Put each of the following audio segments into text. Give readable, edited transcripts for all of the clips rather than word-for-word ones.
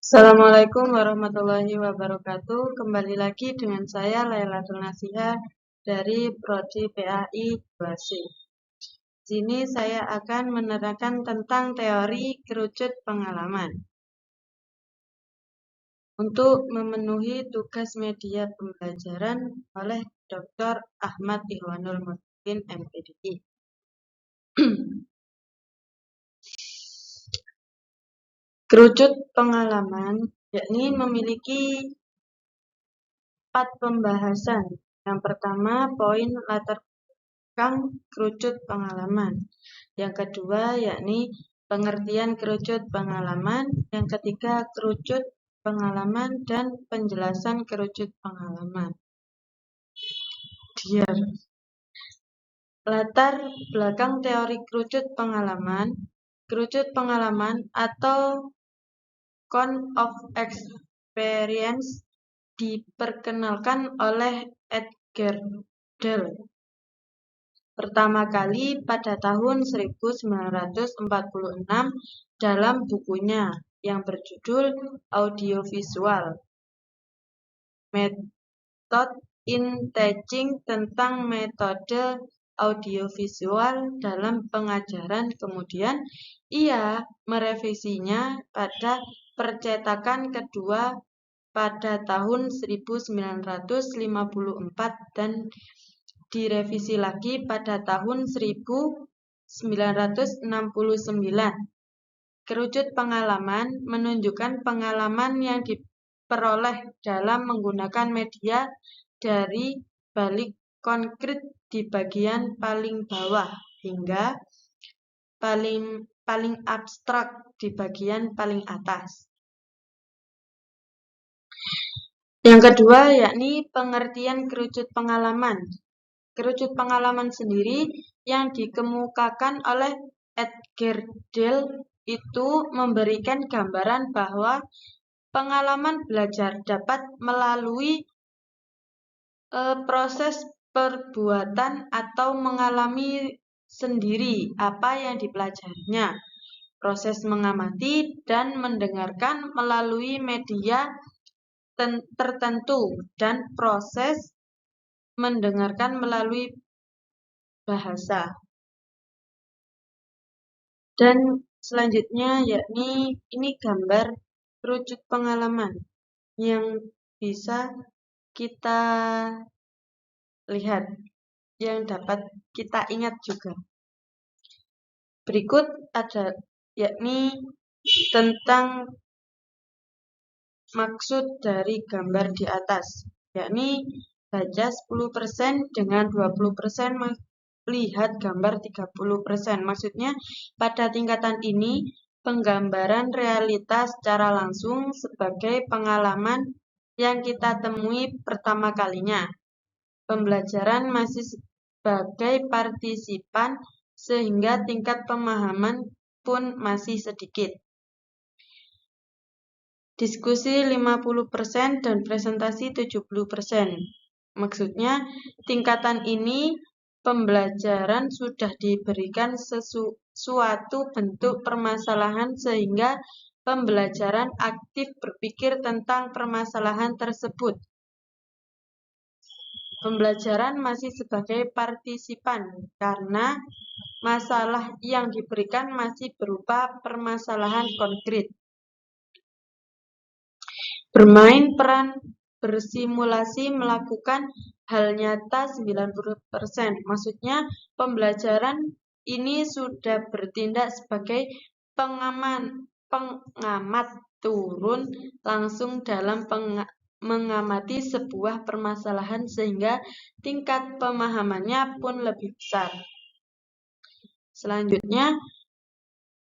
Assalamualaikum warahmatullahi wabarakatuh. Kembali lagi dengan saya Lailatul Nasihah dari Prodi PAI 2C. Sini saya akan menerangkan tentang teori kerucut pengalaman. Untuk memenuhi tugas media pembelajaran oleh Dr. Ahmad Ihwanul Mutkin MPDI. Kerucut pengalaman yakni memiliki 4 pembahasan. Yang pertama, poin latar belakang kerucut pengalaman. Yang kedua, yakni pengertian kerucut pengalaman. Yang ketiga, kerucut pengalaman dan penjelasan kerucut pengalaman. Latar belakang teori kerucut pengalaman. Kerucut pengalaman atau count of experience diperkenalkan oleh Edgar Dale pertama kali pada tahun 1946 dalam bukunya yang berjudul Audiovisual Method in Teaching tentang metode audiovisual dalam pengajaran. Kemudian ia merevisinya pada percetakan kedua pada tahun 1954 dan direvisi lagi pada tahun 1969. Kerucut pengalaman menunjukkan pengalaman yang diperoleh dalam menggunakan media dari balik konkret di bagian paling bawah hingga paling abstrak di bagian paling atas. Yang kedua yakni pengertian kerucut pengalaman. Kerucut pengalaman sendiri yang dikemukakan oleh Edgar Dale itu memberikan gambaran bahwa pengalaman belajar dapat melalui proses perbuatan atau mengalami sendiri apa yang dipelajarinya. Proses mengamati dan mendengarkan melalui media tertentu dan proses mendengarkan melalui bahasa. Dan selanjutnya yakni ini gambar kerucut pengalaman yang bisa kita lihat, yang dapat kita ingat juga. Berikut ada yakni tentang maksud dari gambar di atas, yakni baca 10% dengan 20% lihat gambar 30%. Maksudnya pada tingkatan ini penggambaran realitas secara langsung sebagai pengalaman yang kita temui pertama kalinya. Pembelajaran masih sebagai partisipan sehingga tingkat pemahaman pun masih sedikit. Diskusi 50% dan presentasi 70%. Maksudnya tingkatan ini pembelajaran sudah diberikan suatu bentuk permasalahan sehingga pembelajaran aktif berpikir tentang permasalahan tersebut. Pembelajaran masih sebagai partisipan karena masalah yang diberikan masih berupa permasalahan konkret. Bermain peran bersimulasi melakukan hal nyata 90%. Maksudnya pembelajaran ini sudah bertindak sebagai pengamat turun langsung dalam mengamati sebuah permasalahan sehingga tingkat pemahamannya pun lebih besar. Selanjutnya,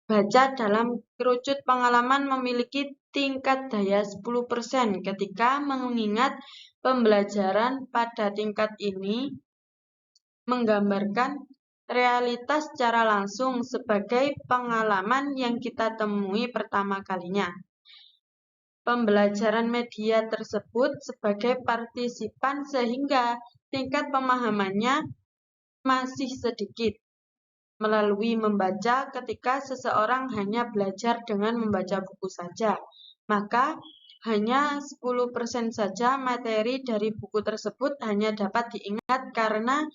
baca dalam kerucut pengalaman memiliki tingkat daya 10% ketika mengingat pembelajaran pada tingkat ini menggambarkan realitas secara langsung sebagai pengalaman yang kita temui pertama kalinya. Pembelajaran media tersebut sebagai partisipan sehingga tingkat pemahamannya masih sedikit. melalui membaca ketika seseorang hanya belajar dengan membaca buku saja. Maka hanya 10% saja materi dari buku tersebut hanya dapat diingat karena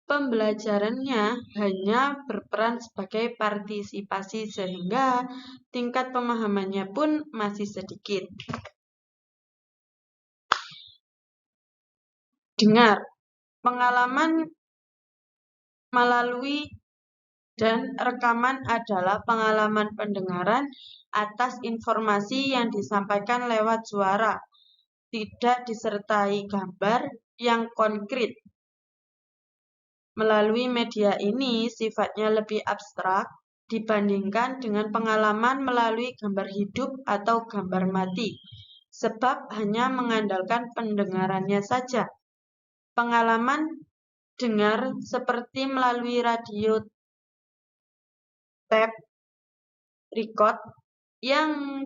pembelajarannya hanya berperan sebagai partisipasi sehingga tingkat pemahamannya pun masih sedikit. Dengar, pengalaman melalui dan rekaman adalah pengalaman pendengaran atas informasi yang disampaikan lewat suara, tidak disertai gambar yang konkret. Melalui media ini sifatnya lebih abstrak dibandingkan dengan pengalaman melalui gambar hidup atau gambar mati, sebab hanya mengandalkan pendengarannya saja. Pengalaman dengar seperti melalui radio tape record yang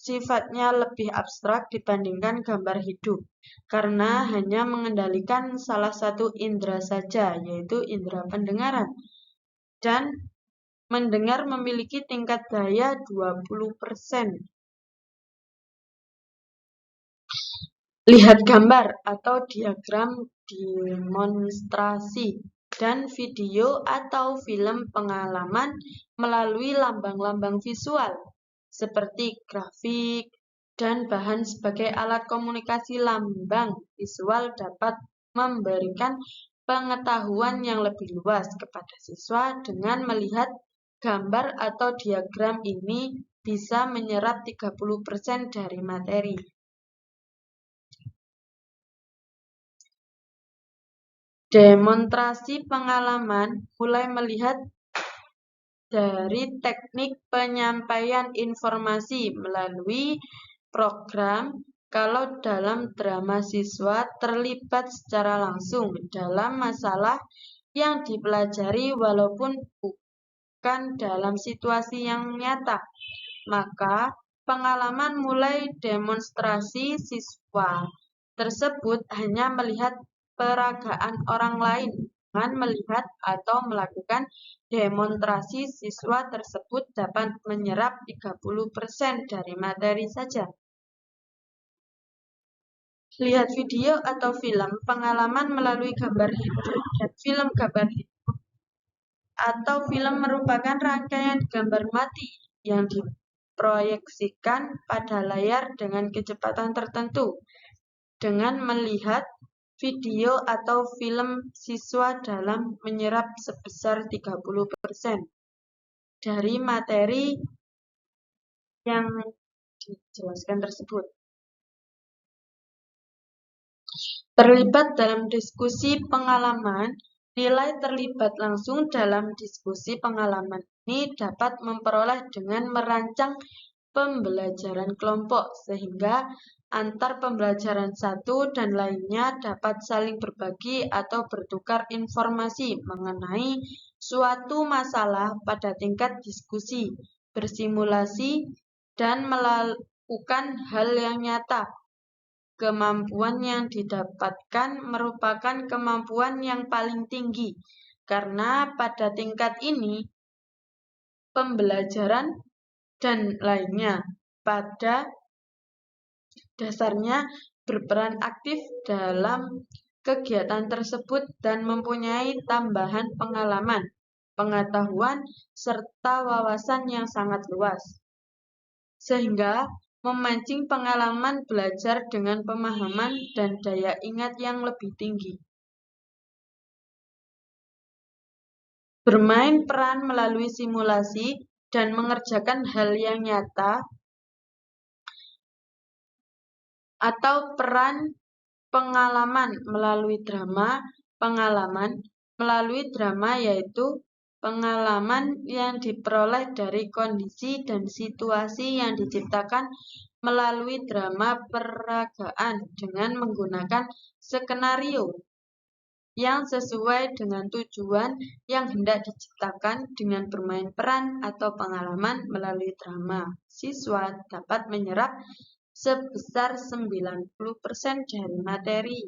sifatnya lebih abstrak dibandingkan gambar hidup, karena hanya mengendalikan salah satu indera saja, yaitu indera pendengaran. Dan mendengar memiliki tingkat daya 20%. Lihat gambar atau diagram demonstrasi dan video atau film pengalaman melalui lambang-lambang visual seperti grafik dan bahan sebagai alat komunikasi. Lambang visual dapat memberikan pengetahuan yang lebih luas kepada siswa. Dengan melihat gambar atau diagram ini bisa menyerap 30% dari materi. Demonstrasi pengalaman mulai melihat dari teknik penyampaian informasi melalui program. Kalau dalam drama siswa terlibat secara langsung dalam masalah yang dipelajari walaupun bukan dalam situasi yang nyata, maka pengalaman mulai demonstrasi siswa tersebut hanya melihat peragaan orang lain. Dengan melihat atau melakukan demonstrasi, siswa tersebut dapat menyerap 30% dari materi saja. Lihat video atau film pengalaman melalui gambar hidup dan film gambar hidup atau film merupakan rangkaian gambar mati yang diproyeksikan pada layar dengan kecepatan tertentu. Dengan melihat video atau film, siswa dalam menyerap sebesar 30% dari materi yang dijelaskan tersebut. Terlibat dalam diskusi pengalaman. Nilai terlibat langsung dalam diskusi pengalaman ini dapat memperoleh dengan merancang pembelajaran kelompok, sehingga antar pembelajaran satu dan lainnya dapat saling berbagi atau bertukar informasi mengenai suatu masalah pada tingkat diskusi, bersimulasi, dan melakukan hal yang nyata. Kemampuan yang didapatkan merupakan kemampuan yang paling tinggi, karena pada tingkat ini pembelajaran dan lainnya pada dasarnya berperan aktif dalam kegiatan tersebut dan mempunyai tambahan pengalaman, pengetahuan, serta wawasan yang sangat luas, sehingga memancing pengalaman belajar dengan pemahaman dan daya ingat yang lebih tinggi. Bermain peran melalui simulasi dan mengerjakan hal yang nyata atau peran pengalaman melalui drama. Pengalaman melalui drama yaitu pengalaman yang diperoleh dari kondisi dan situasi yang diciptakan melalui drama peragaan dengan menggunakan skenario yang sesuai dengan tujuan yang hendak diciptakan. Dengan bermain peran atau pengalaman melalui drama, siswa dapat menyerap sebesar 90% dari materi.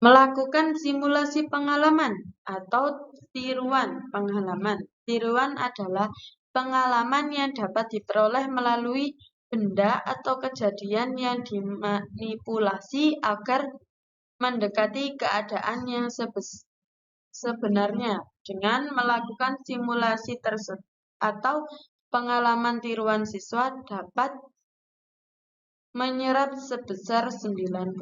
Melakukan simulasi pengalaman atau tiruan pengalaman. Tiruan adalah pengalaman yang dapat diperoleh melalui benda atau kejadian yang dimanipulasi agar mendekati keadaan yang sebenarnya dengan melakukan simulasi tersebut atau pengalaman tiruan siswa dapat menyerap sebesar 90%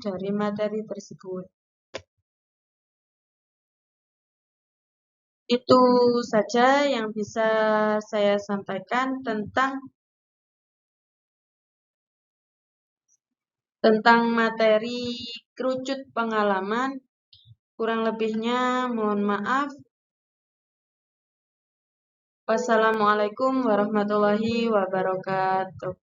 dari materi tersebut. Itu saja yang bisa saya sampaikan tentang materi kerucut pengalaman. Kurang lebihnya mohon maaf. Wassalamualaikum warahmatullahi wabarakatuh.